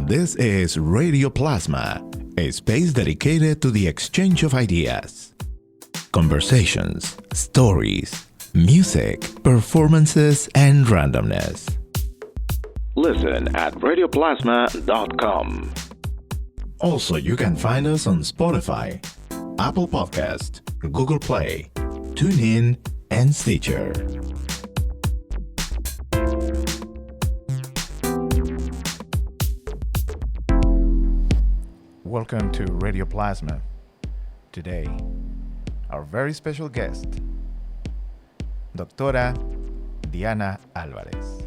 This is Radio Plasma, a space dedicated to the exchange of ideas. Conversations, stories, music, performances, and randomness. Listen at radioplasma.com. Also, you can find us on Spotify, Apple Podcast, Google Play, TuneIn, and Stitcher. Welcome to Radio Plasma. Today, our very special guest, Doctora Diana Alvarez.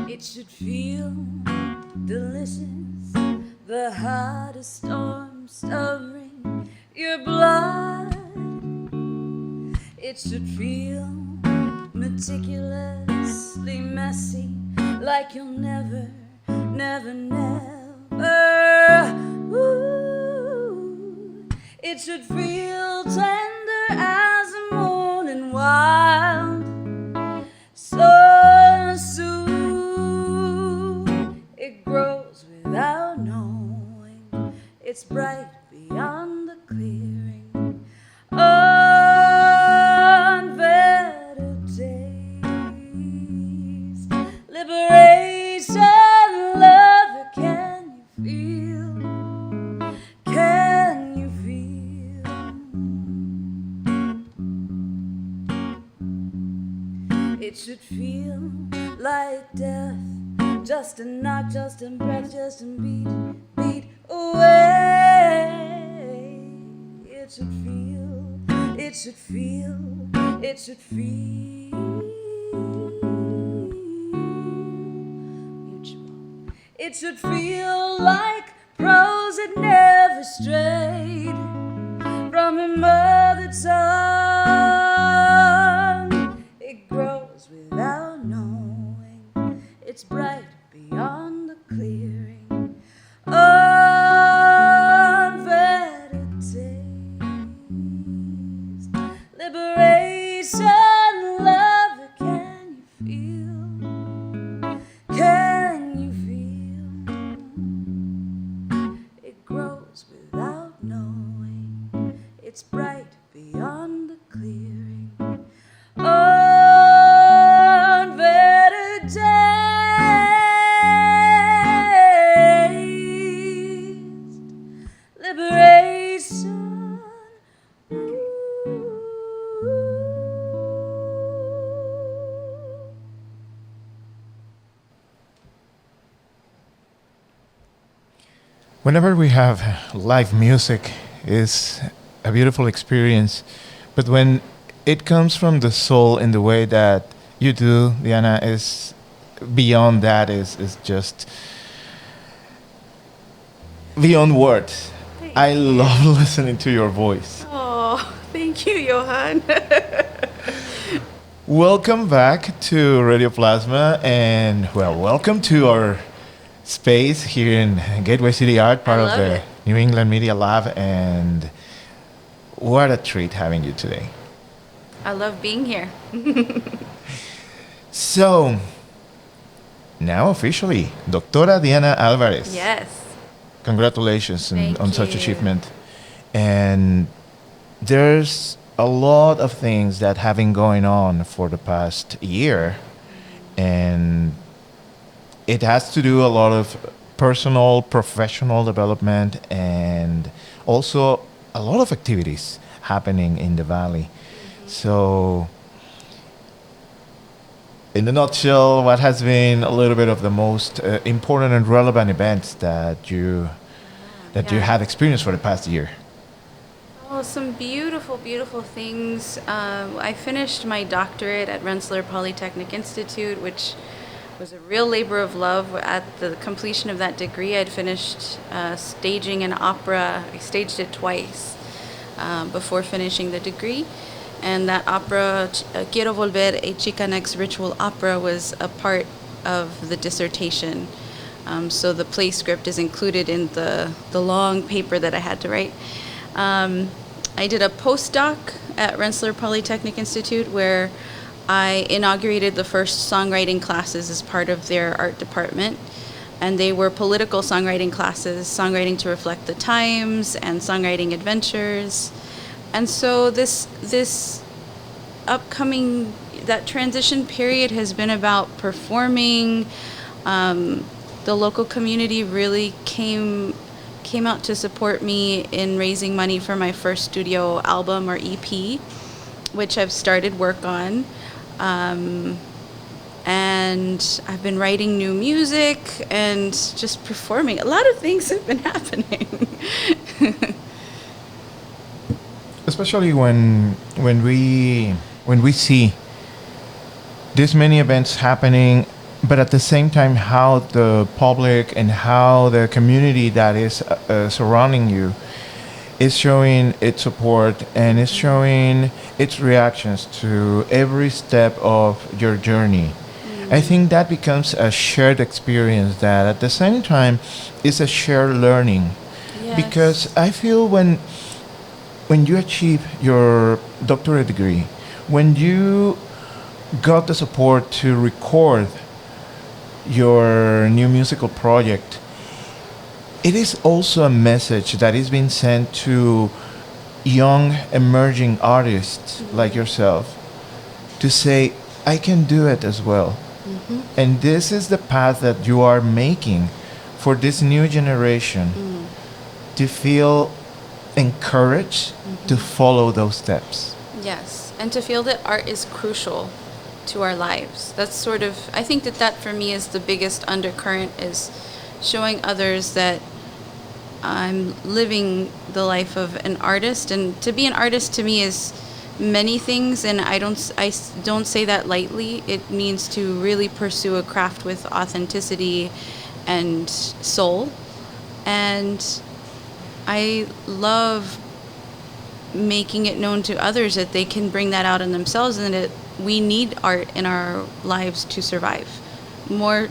It should feel delicious, the hottest storm stirring your blood. It should feel meticulously messy, like you'll never, never, never. Ooh. It should feel tender as a morning wild, so soon it grows without knowing. It's bright beyond the clearing. Unvetted days, liberation, love. Can you feel? Can you feel? It should feel like death, just a knock, just a breath, just a beat away. It should feel, it should feel, it should feel mutual. It should feel like prose that never strayed from her mother tongue. It grows without knowing. It's bright beyond the clearing. Unvetted days, liberation, love. Can you feel? Can you feel? It grows without knowing. It's bright beyond the clearing. Unvetted days, liberation. Whenever we have live music, it's a beautiful experience. But when it comes from the soul in the way that you do, Diana, is beyond that, is just beyond words. I love listening to your voice. Oh, thank you, Johan. Welcome back to Radio Plasma, and well, welcome to our space here in Gateway City Art, part of the New England Media Lab, and what a treat having you today. I love being here. So, now officially, Doctora Diana Alvarez. Yes. Congratulations Thank on such you. achievement. And there's a lot of things that have been going on for the past year, and it has to do a lot of personal, professional development, and also a lot of activities happening in the Valley. So, in a nutshell, what has been a little bit of the most important and relevant events that you have experienced for the past year? Oh, some beautiful, beautiful things. I finished my doctorate at Rensselaer Polytechnic Institute, which was a real labor of love. At the completion of that degree, I'd finished staging an opera. I staged it twice before finishing the degree. And that opera, Quiero Volver, a Chicanx ritual opera, was a part of the dissertation. So the play script is included in the long paper that I had to write. I did a postdoc at Rensselaer Polytechnic Institute where I inaugurated the first songwriting classes as part of their art department. And they were political songwriting classes, songwriting to reflect the times and songwriting adventures. And so this upcoming, that transition period has been about performing. The local community really came out to support me in raising money for my first studio album or EP, which I've started work on. And I've been writing new music and just performing. A lot of things have been happening. Especially when we see this many events happening, but at the same time how the public and how the community that is surrounding you is showing its support and is showing its reactions to every step of your journey. I think that becomes a shared experience that at the same time is a shared learning. Yes. Because I feel when you achieve your doctorate degree, when you got the support to record your new musical project, it is also a message that is being sent to young emerging artists like yourself to say, I can do it as well. And this is the path that you are making for this new generation to feel encouraged to follow those steps. Yes, and to feel that art is crucial to our lives. That's sort of, I think that for me is the biggest undercurrent, is showing others that I'm living the life of an artist. And to be an artist to me is many things, and I don't say that lightly. It means to really pursue a craft with authenticity and soul. And I love making it known to others that they can bring that out in themselves, and that we need art in our lives to survive. More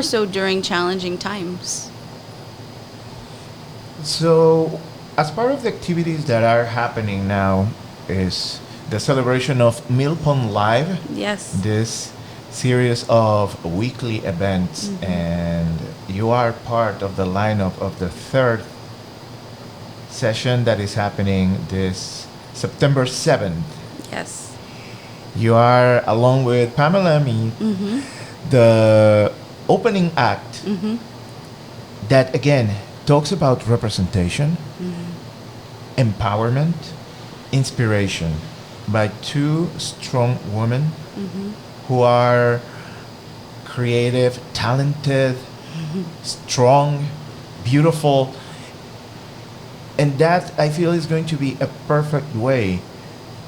so during challenging times. So, as part of the activities that are happening now is the celebration of Millpond.Live. Yes. This series of weekly events, and you are part of the lineup of the third session that is happening this September 7th. Yes. You are, along with Pamela and me, the opening act that, again, talks about representation, empowerment, inspiration by two strong women who are creative, talented, strong, beautiful. And that, I feel, is going to be a perfect way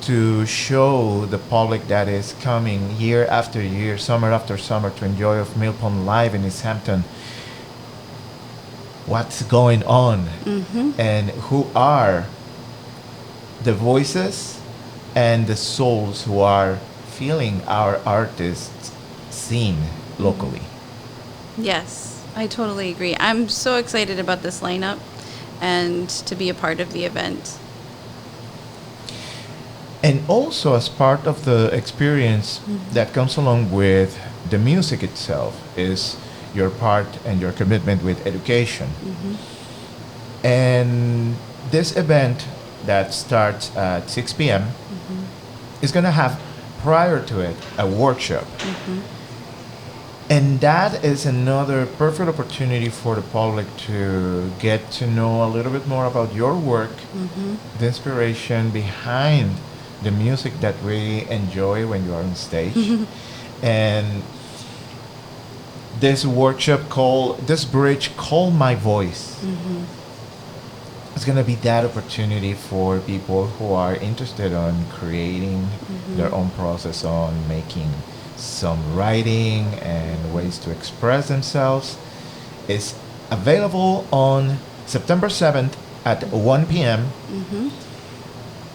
to show the public that is coming year after year, summer after summer, to enjoy of Millpond.Live in Easthampton what's going on and who are the voices and the souls who are feeling our artists scene locally. Yes, I totally agree. I'm so excited about this lineup and to be a part of the event. And also, as part of the experience that comes along with the music itself, is your part and your commitment with education. And this event that starts at 6 p.m. is going to have, prior to it, a workshop. And that is another perfect opportunity for the public to get to know a little bit more about your work, the inspiration behind the music that we enjoy when you are on stage. And this workshop this bridge called My Voice. It's going to be that opportunity for people who are interested in creating their own process on making some writing and ways to express themselves. It's available on September 7th at 1 p.m.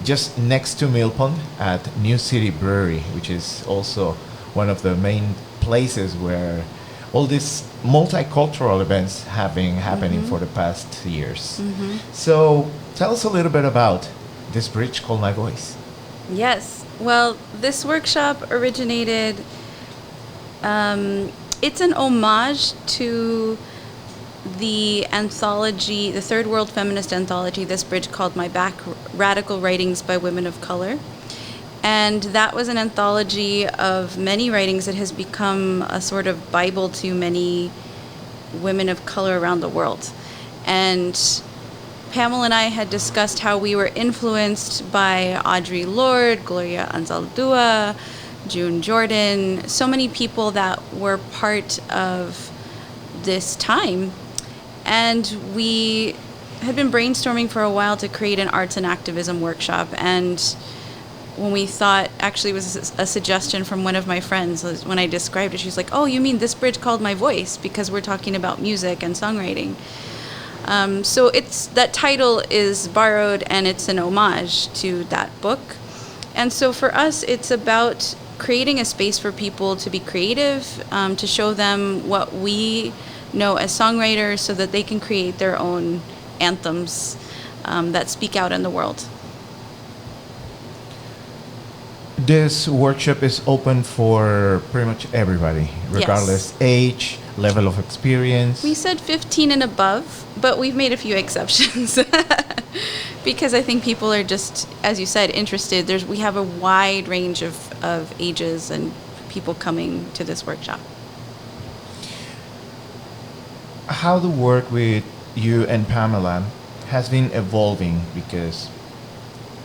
Just next to Millpond at New City Brewery, which is also one of the main places where all these multicultural events have been happening for the past years. So tell us a little bit about this bridge called My Voice. Yes. Well, this workshop originated, it's an homage to the anthology, the Third World Feminist Anthology, This Bridge Called My Back, Radical Writings by Women of Color. And that was an anthology of many writings that has become a sort of Bible to many women of color around the world. And Pamela and I had discussed how we were influenced by Audre Lorde, Gloria Anzaldúa, June Jordan, so many people that were part of this time. And we had been brainstorming for a while to create an arts and activism workshop. And when we thought, actually it was a suggestion from one of my friends, when I described it, she's like, oh, you mean This Bridge Called My Voice, because we're talking about music and songwriting. So it's, that title is borrowed and it's an homage to that book. And so for us, it's about creating a space for people to be creative, to show them what we know as songwriters so that they can create their own anthems that speak out in the world. This workshop is open for pretty much everybody, regardless age, level of experience. We said 15 and above, but we've made a few exceptions because I think people are just, as you said, interested. We have a wide range of ages and people coming to this workshop. How the work with you and Pamela has been evolving, because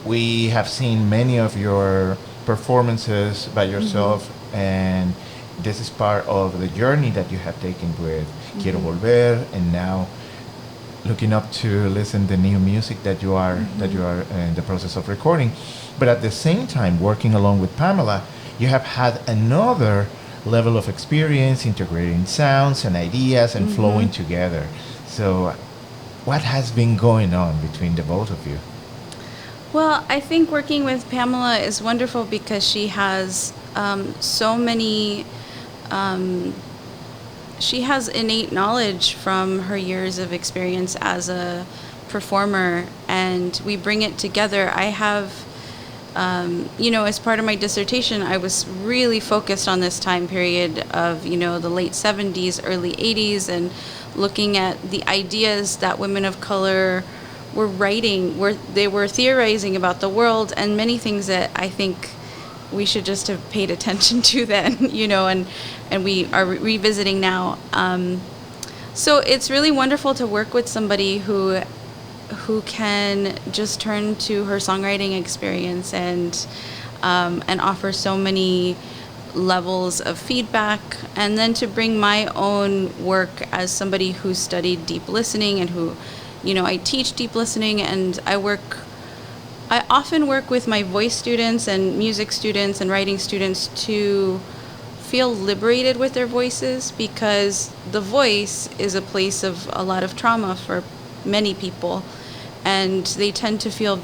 we have seen many of your performances by yourself, and this is part of the journey that you have taken with Quiero Volver, and now looking up to listen the new music that you are in the process of recording. But at the same time, working along with Pamela, you have had another level of experience integrating sounds and ideas and flowing together. So what has been going on between the both of you? Well, I think working with Pamela is wonderful because she has so many, she has innate knowledge from her years of experience as a performer, and we bring it together. I have, as part of my dissertation, I was really focused on this time period of, the late 70s, early 80s, and looking at the ideas that women of color were writing, they were theorizing about the world, and many things that I think we should just have paid attention to then, and we are revisiting now. So it's really wonderful to work with somebody who can just turn to her songwriting experience and offer so many levels of feedback, and then to bring my own work as somebody who studied deep listening and who, I teach deep listening, and I often work with my voice students and music students and writing students to feel liberated with their voices, because the voice is a place of a lot of trauma for many people, and they tend to feel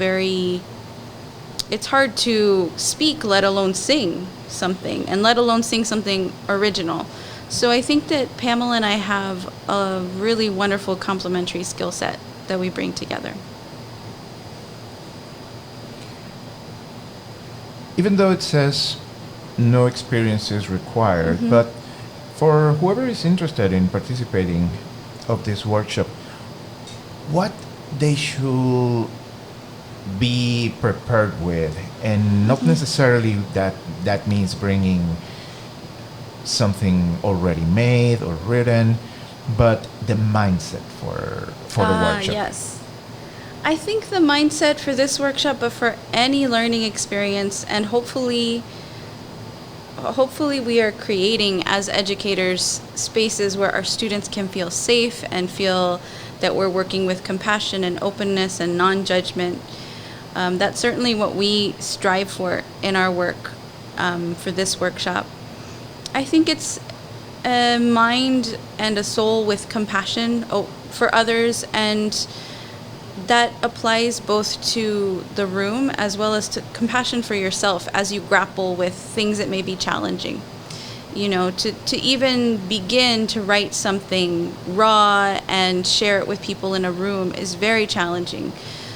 it's hard to speak, let alone sing something, and let alone sing something original. So I think that Pamela and I have a really wonderful complementary skill set that we bring together. Even though it says no experience is required, but for whoever is interested in participating of this workshop, what they should be prepared with, and not necessarily that means bringing something already made or written, but the mindset for the workshop. Yes. I think the mindset for this workshop, but for any learning experience, and hopefully we are creating as educators spaces where our students can feel safe and feel that we're working with compassion and openness and non-judgment. That's certainly what we strive for in our work for this workshop. I think it's a mind and a soul with compassion for others, and that applies both to the room as well as to compassion for yourself as you grapple with things that may be challenging. to even begin to write something raw and share it with people in a room is very challenging.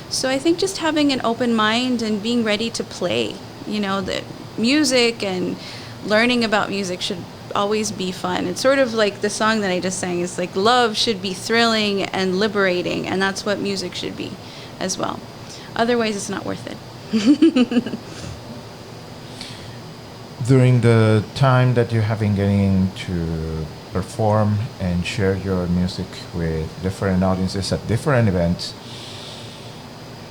So I think just having an open mind and being ready to play, the music and learning about music should always be fun. It's sort of like the song that I just sang is like love should be thrilling and liberating, and that's what music should be as well. Otherwise, it's not worth it. During the time that you have been getting to perform and share your music with different audiences at different events,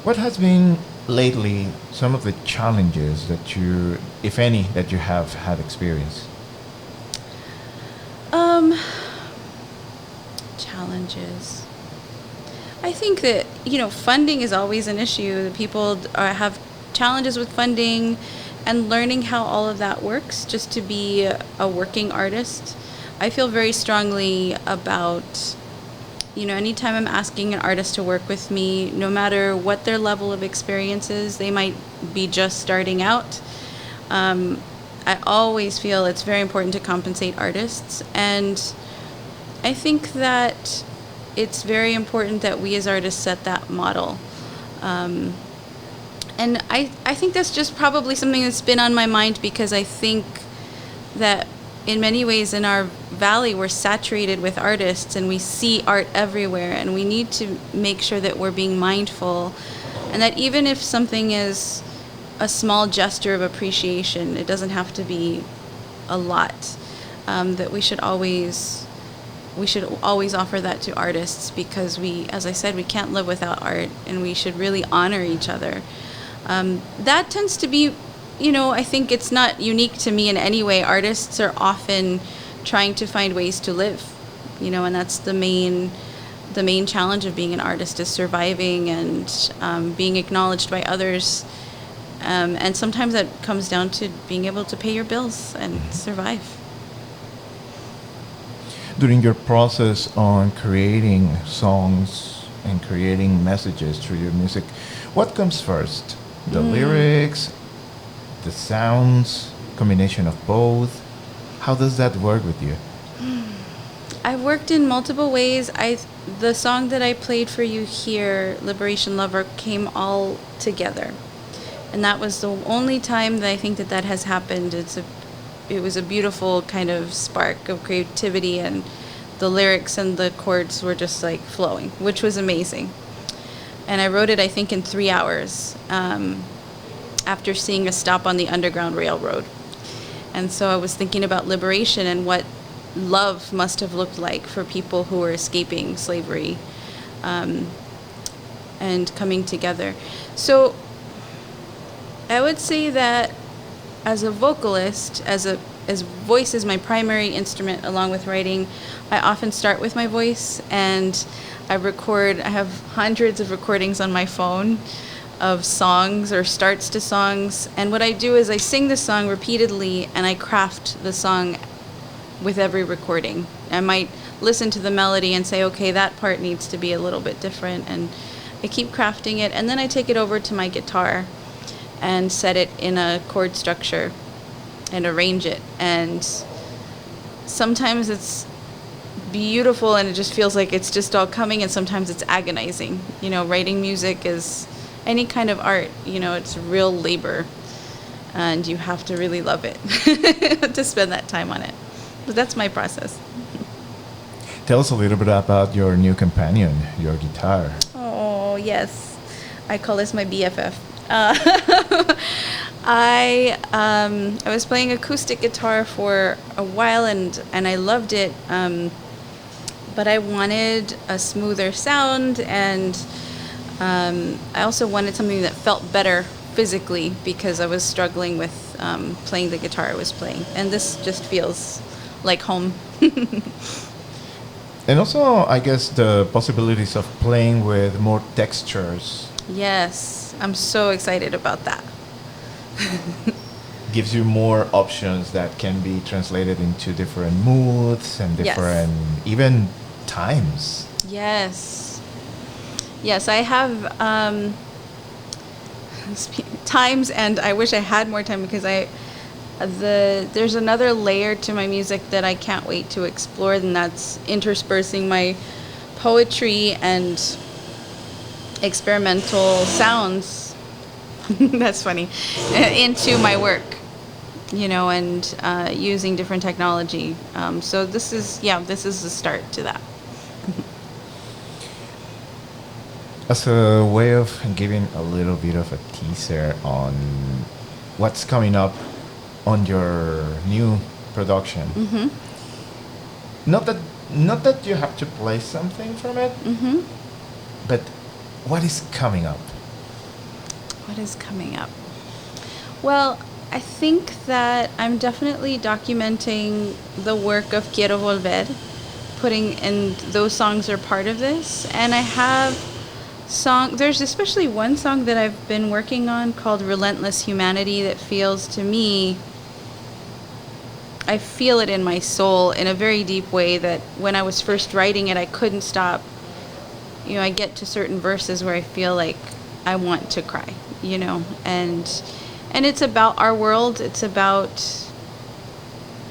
what has been lately some of the challenges that you, if any, that you have had experience? Challenges. I think that, funding is always an issue. People have challenges with funding and learning how all of that works just to be a working artist. I feel very strongly about, anytime I'm asking an artist to work with me, no matter what their level of experience is, they might be just starting out. I always feel it's very important to compensate artists, and I think that it's very important that we as artists set that model. And I think that's just probably something that's been on my mind because I think that in many ways in our valley we're saturated with artists and we see art everywhere, and we need to make sure that we're being mindful, and that even if something is a small gesture of appreciation, it doesn't have to be a lot, that we should always offer that to artists, because we, as I said, we can't live without art, and we should really honor each other. That tends to be, I think it's not unique to me in any way. Artists are often trying to find ways to live, and that's the main challenge of being an artist, is surviving and being acknowledged by others. And sometimes that comes down to being able to pay your bills and survive. During your process on creating songs and creating messages through your music, what comes first? The lyrics, the sounds, combination of both? How does that work with you? I've worked in multiple ways. The song that I played for you here, Liberation Lover, came all together. And that was the only time that I think that has happened. It was a beautiful kind of spark of creativity, and the lyrics and the chords were just like flowing, which was amazing. And I wrote it, I think, in 3 hours after seeing a stop on the Underground Railroad. And so I was thinking about liberation and what love must have looked like for people who were escaping slavery and coming together. So I would say that as a vocalist, as voice is my primary instrument along with writing, I often start with my voice, and I have hundreds of recordings on my phone of songs or starts to songs. And what I do is I sing the song repeatedly, and I craft the song with every recording. I might listen to the melody and say, okay, that part needs to be a little bit different. And I keep crafting it. And then I take it over to my guitar and set it in a chord structure and arrange it. And sometimes it's beautiful and it just feels like it's just all coming, and sometimes it's agonizing. Writing music is any kind of art, it's real labor, and you have to really love it to spend that time on it. But that's my process. Tell us a little bit about your new companion, your guitar. Oh, yes. I call this my BFF. I was playing acoustic guitar for a while, and I loved it, but I wanted a smoother sound, and I also wanted something that felt better physically, because I was struggling with playing the guitar I was playing, and this just feels like home. And also, I guess, the possibilities of playing with more textures. Yes, I'm so excited about that. Gives you more options that can be translated into different moods and different, even times. Yes. Yes, I have times, and I wish I had more time, because There's another layer to my music that I can't wait to explore, and that's interspersing my poetry and experimental sounds. That's funny. Into my work, and using different technology. So this is the start to that. As a way of giving a little bit of a teaser on what's coming up on your new production. Not that you have to play something from it, but what is coming up? What is coming up? Well, I think that I'm definitely documenting the work of Quiero Volver, and those songs are part of this. And I have there's especially one song that I've been working on called Relentless Humanity that feels to me, I feel it in my soul in a very deep way that when I was first writing it, I couldn't stop. I get to certain verses where I feel like I want to cry, and it's about our world. It's about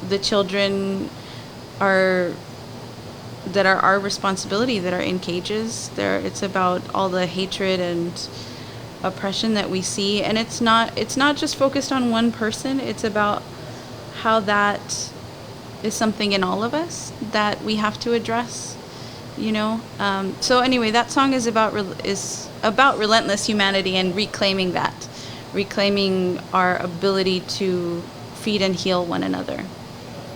the children that are our responsibility, that are in cages. It's about all the hatred and oppression that we see, and it's not just focused on one person. It's about how that is something in all of us that we have to address. So anyway, that song is about relentless humanity and reclaiming our ability to feed and heal one another.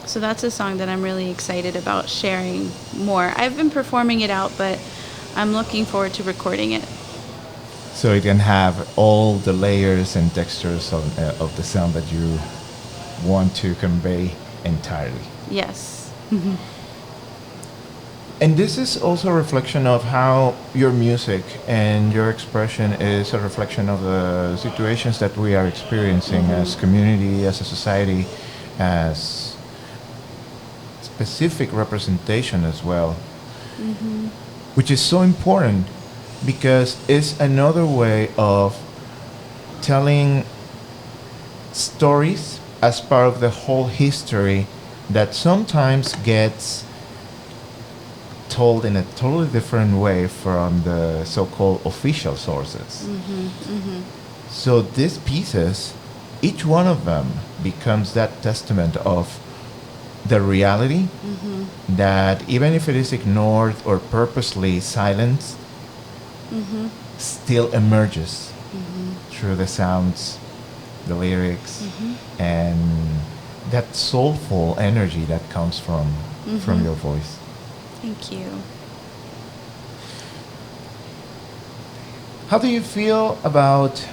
So that's a song that I'm really excited about sharing more. I've been performing it out, but I'm looking forward to recording it. So it can have all the layers and textures of the sound that you want to convey entirely. Yes. And this is also a reflection of how your music and your expression is a reflection of the situations that we are experiencing as community, as a society, as specific representation as well, which is so important because it's another way of telling stories as part of the whole history that sometimes gets told in a totally different way from the so-called official sources. So these pieces, each one of them becomes that testament of the reality that even if it is ignored or purposely silenced, still emerges through the sounds, the lyrics, and that soulful energy that comes from your voice. Thank you. How do you feel about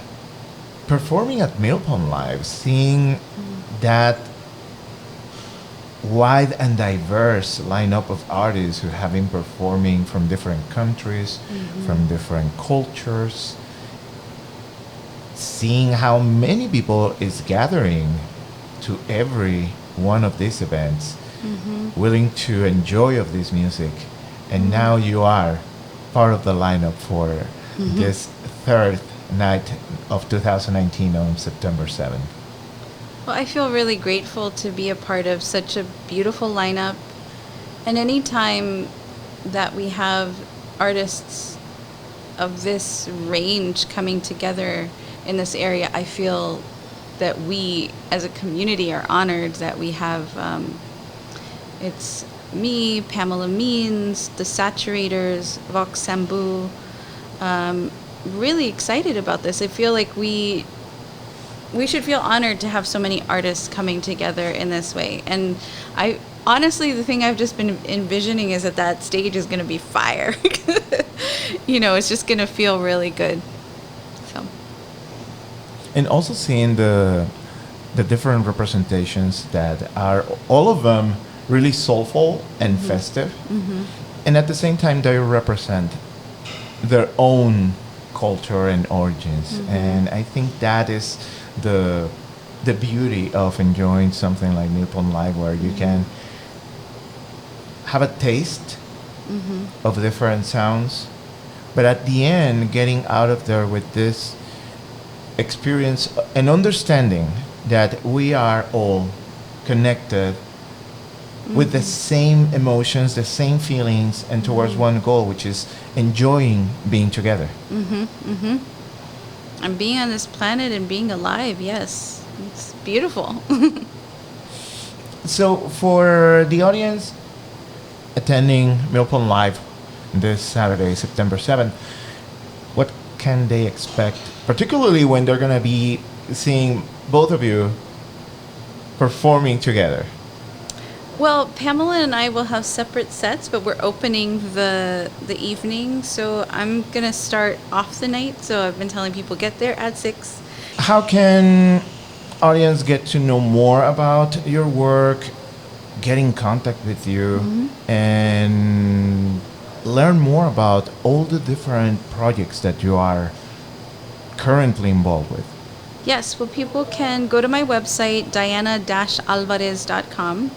performing at Millpond.Live, seeing that wide and diverse lineup of artists who have been performing from different countries, from different cultures, seeing how many people is gathering to every one of these events, willing to enjoy of this music, and now you are part of the lineup for this third night of 2019 on September 7th. Well, I feel really grateful to be a part of such a beautiful lineup. And any time that we have artists of this range coming together in this area, I feel that we as a community are honored that we have, it's me, Pamela Means, The Saturators, Vox Sambu, really excited about this. I feel like we should feel honored to have so many artists coming together in this way. And I honestly, the thing I've just been envisioning is that stage is going to be fire. It's just going to feel really good. So. And also seeing the different representations that are all of them really soulful and festive, and at the same time they represent their own culture and origins. And I think that is the beauty of enjoying something like Millpond.Live, where you can have a taste of different sounds, but at the end getting out of there with this experience and understanding that we are all connected with the same emotions, the same feelings, and towards one goal, which is enjoying being together. And being on this planet and being alive, yes. It's beautiful. So, for the audience attending Millpond.Live this Saturday, September 7th, what can they expect, particularly when they're going to be seeing both of you performing together? Well, Pamela and I will have separate sets, but we're opening the evening. So I'm going to start off the night. So I've been telling people get there at 6. How can audience get to know more about your work, get in contact with you, and learn more about all the different projects that you are currently involved with? Yes, well, people can go to my website, diana-alvarez.com.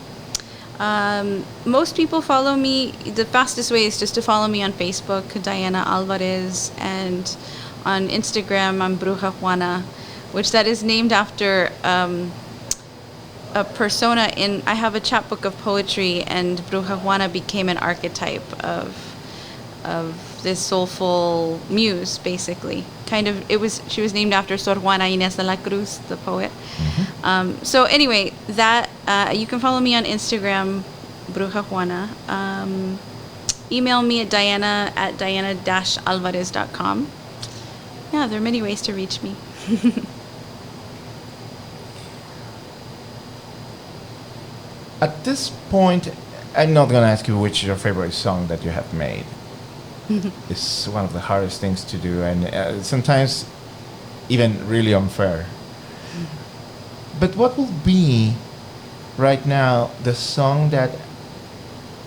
Most people follow me. The fastest way is just to follow me on Facebook, Diana Alvarez, and on Instagram, I'm Bruja Juana, which that is named after a persona in. I have a chapbook of poetry, and Bruja Juana became an archetype of this soulful muse, basically. She was named after Sor Juana Inés de la Cruz, the poet. So anyway, that you can follow me on Instagram, Bruja Juana. Email me at diana-alvarez.com. Yeah, there are many ways to reach me. At this point, I'm not going to ask you which is your favorite song that you have made. It's one of the hardest things to do, and sometimes even really unfair. But what will be right now the song that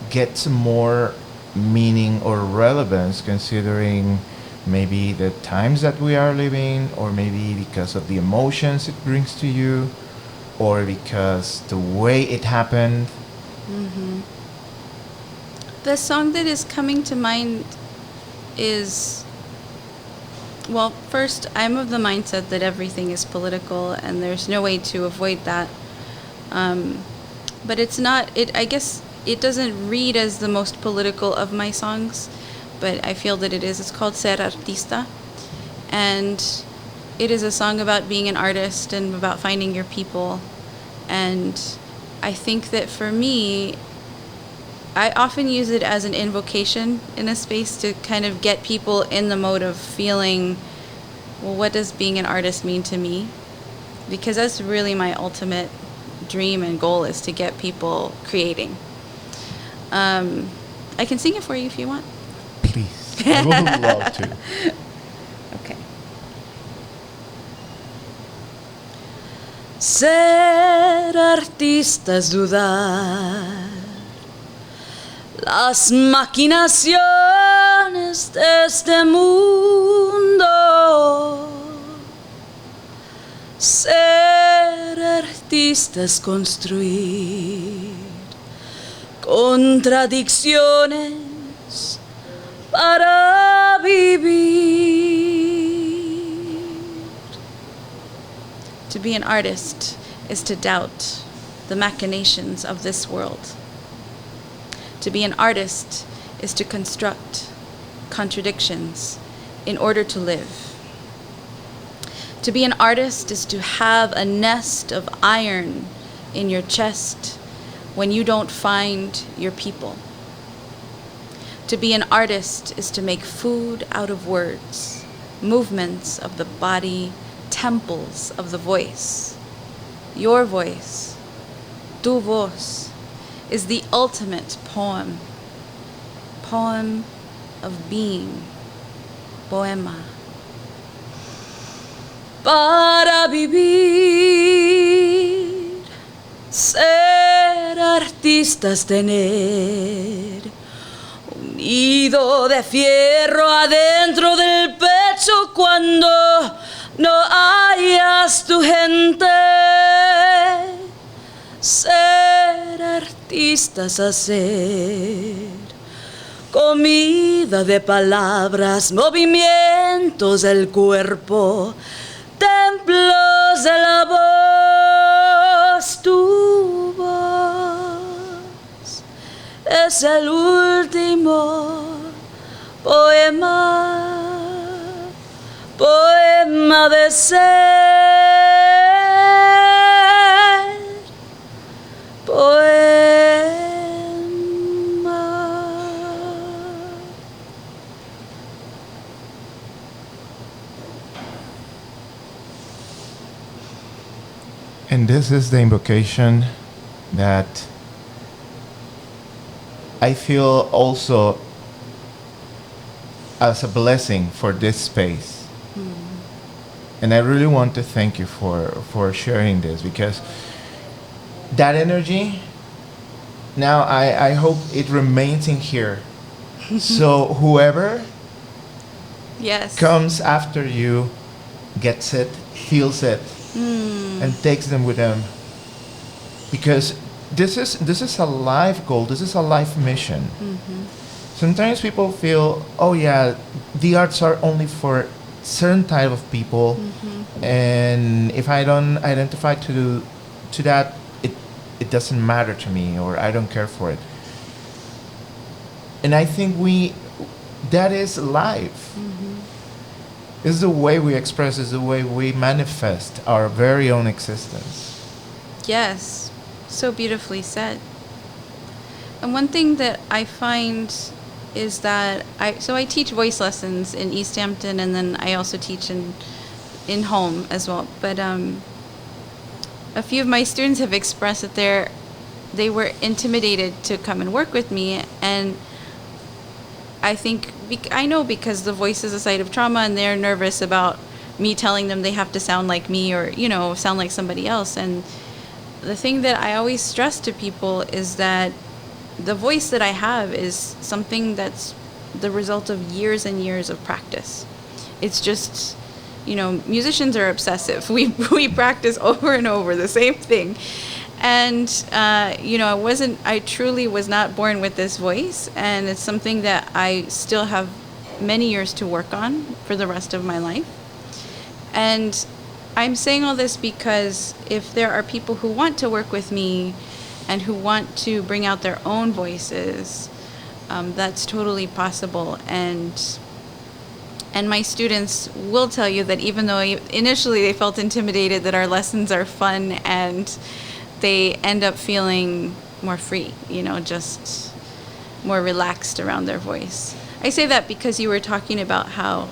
gets more meaning or relevance, considering maybe the times that we are living, or maybe because of the emotions it brings to you, or because the way it happened? The song that is coming to mind is, well, first, I'm of the mindset that everything is political, and there's no way to avoid that. But it's not, I guess it doesn't read as the most political of my songs, but I feel that it is. It's called Ser Artista, and it is a song about being an artist and about finding your people. And I think that for me, I often use it as an invocation in a space to kind of get people in the mode of feeling, well, what does being an artist mean to me? Because that's really my ultimate dream and goal, is to get people creating. I can sing it for you if you want. Please. I would love to. Okay. Ser artista es dudar las maquinaciones de este mundo. Ser artista es construir contradicciones para vivir. To be an artist is to doubt the machinations of this world. To be an artist is to construct contradictions in order to live. To be an artist is to have a nest of iron in your chest when you don't find your people. To be an artist is to make food out of words, movements of the body, temples of the voice. Your voice, tu voz, is the ultimate poem. Poem of being. Poema. Para vivir, ser artista es tener un nido de fierro adentro del pecho cuando no hayas tu gente. Ser artista es hacer comida de palabras, movimientos del cuerpo, templos de la voz. es el último poema, poema de ser, poema. And this is the invocation that I feel also as a blessing for this space. And I really want to thank you for sharing this, because that energy, now I hope it remains in here. So whoever Yes. comes after you gets it, feels it, and takes them with them. Because this is a life goal, this is a life mission. Sometimes people feel, oh yeah, the arts are only for certain type of people, and if I don't identify to that, it doesn't matter to me, or I don't care for it. And I think that is life. It's the way we express, it's the way we manifest our very own existence. Yes, so beautifully said. And one thing that I find is that I teach voice lessons in Easthampton, and then I also teach in home as well. But a few of my students have expressed that they were intimidated to come and work with me, and I think I know because the voice is a site of trauma, and they're nervous about me telling them they have to sound like me, or sound like somebody else. And the thing that I always stress to people is that the voice that I have is something that's the result of years and years of practice. It's just, musicians are obsessive. We practice over and over the same thing. And, I truly was not born with this voice, and it's something that I still have many years to work on for the rest of my life. And I'm saying all this because if there are people who want to work with me and who want to bring out their own voices, that's totally possible. And my students will tell you that even though initially they felt intimidated, that our lessons are fun, and they end up feeling more free, just more relaxed around their voice. I say that because you were talking about how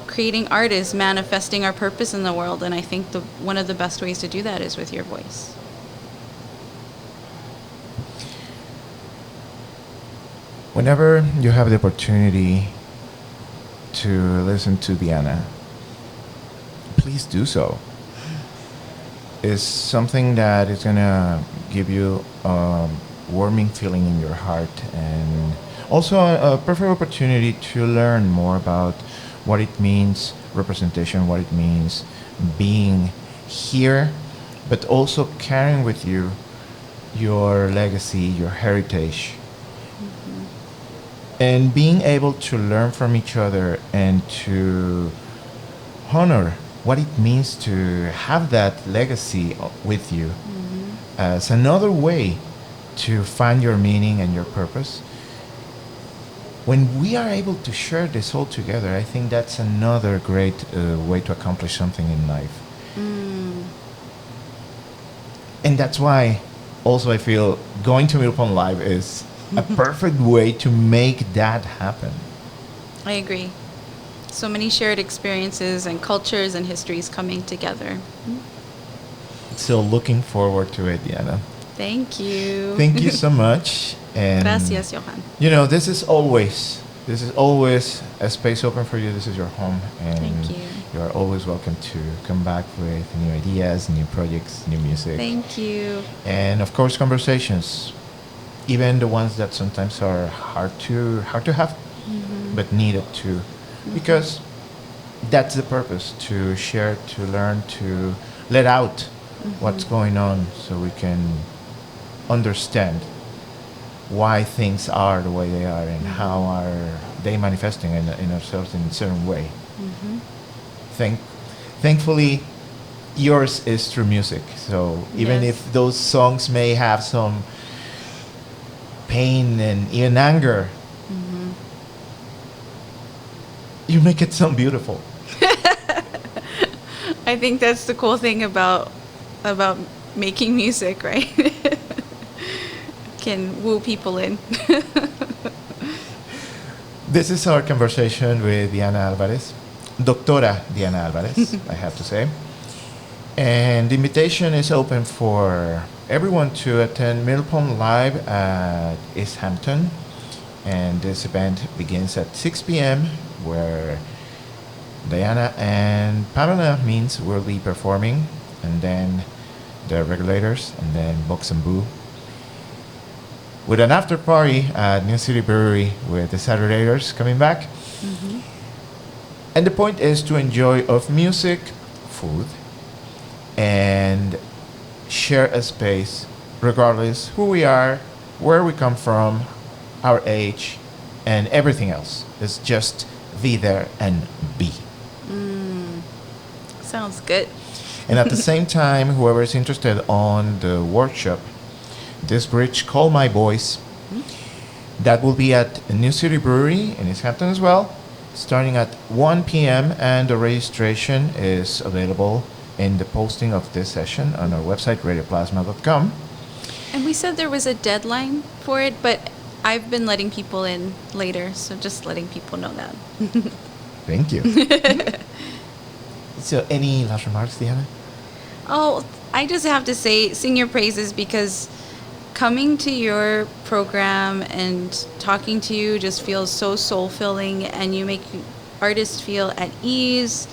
creating art is manifesting our purpose in the world, and I think one of the best ways to do that is with your voice. Whenever you have the opportunity to listen to Diana, please do so. It's something that is gonna give you a warming feeling in your heart, and also a perfect opportunity to learn more about what it means, representation, what it means being here, but also carrying with you your legacy, your heritage, and being able to learn from each other and to honor what it means to have that legacy with you as another way to find your meaning and your purpose. When we are able to share this all together, I think that's another great way to accomplish something in life. And that's why also I feel going to Millpond.Live is a perfect way to make that happen. I agree. So many shared experiences and cultures and histories coming together. So looking forward to it, Diana. Thank you. Thank you so much. And Gracias, Johan. this is always a space open for you. This is your home, and Thank you. You are always welcome to come back with new ideas, new projects, new music. Thank you. And of course, conversations, even the ones that sometimes are hard to have, but needed to, because that's the purpose: to share, to learn, to let out what's going on, so we can understand why things are the way they are, and how are they manifesting in ourselves in a certain way. Thankfully, yours is through music. So even Yes. if those songs may have some pain and even anger, you make it sound beautiful. I think that's the cool thing about making music, right? Can woo people in. This is our conversation with Diana Alvarez, Doctora Diana Alvarez, I have to say. And the invitation is open for everyone to attend Millpond.Live at Easthampton. And this event begins at 6 p.m., where Diana and Pamela Means will be performing, and then the regulators, and then Box and Boo, with an after party at New City Brewery with the Saturdators coming back. And the point is to enjoy of music, food, and share a space regardless who we are, where we come from, our age, and everything else. It's just be there and be. Sounds good. And at the same time, whoever is interested on the workshop, This Bridge Call My Voice, that will be at New City Brewery in Easthampton as well, starting at 1 p.m. And the registration is available in the posting of this session on our website, radioplasma.com. And we said there was a deadline for it, but I've been letting people in later, so just letting people know that. Thank you. So any last remarks, Diana? Oh, I just have to say, sing your praises, because coming to your program and talking to you just feels so soul-filling, and you make artists feel at ease.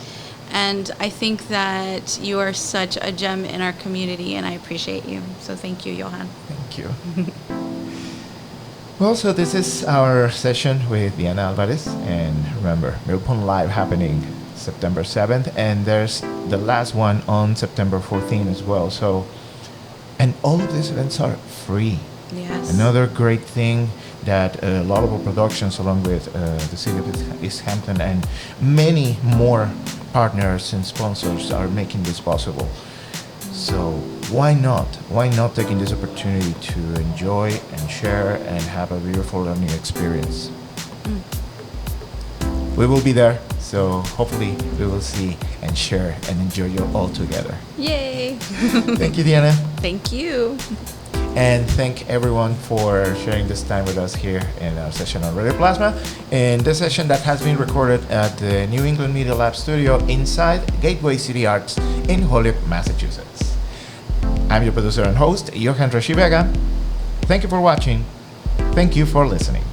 And I think that you are such a gem in our community, and I appreciate you. So thank you, Johan. Thank you. Well, so this is our session with Diana Alvarez. And remember, Millpond.Live happening September 7th. And there's the last one on September 14th as well. So, and all of these events are free. Yes. Another great thing that a lot of our productions, along with the city of Easthampton and many more partners and sponsors, are making this possible. So why not? Why not taking this opportunity to enjoy and share and have a beautiful learning experience? We will be there, so hopefully we will see and share and enjoy you all together. Yay. Thank you, Diana. Thank you. And thank everyone for sharing this time with us here in our session on Radio Plasma. In this session that has been recorded at the New England Media Lab studio inside Gateway City Arts in Holyoke, Massachusetts. I'm your producer and host, Johan Rashi Vega. Thank you for watching. Thank you for listening.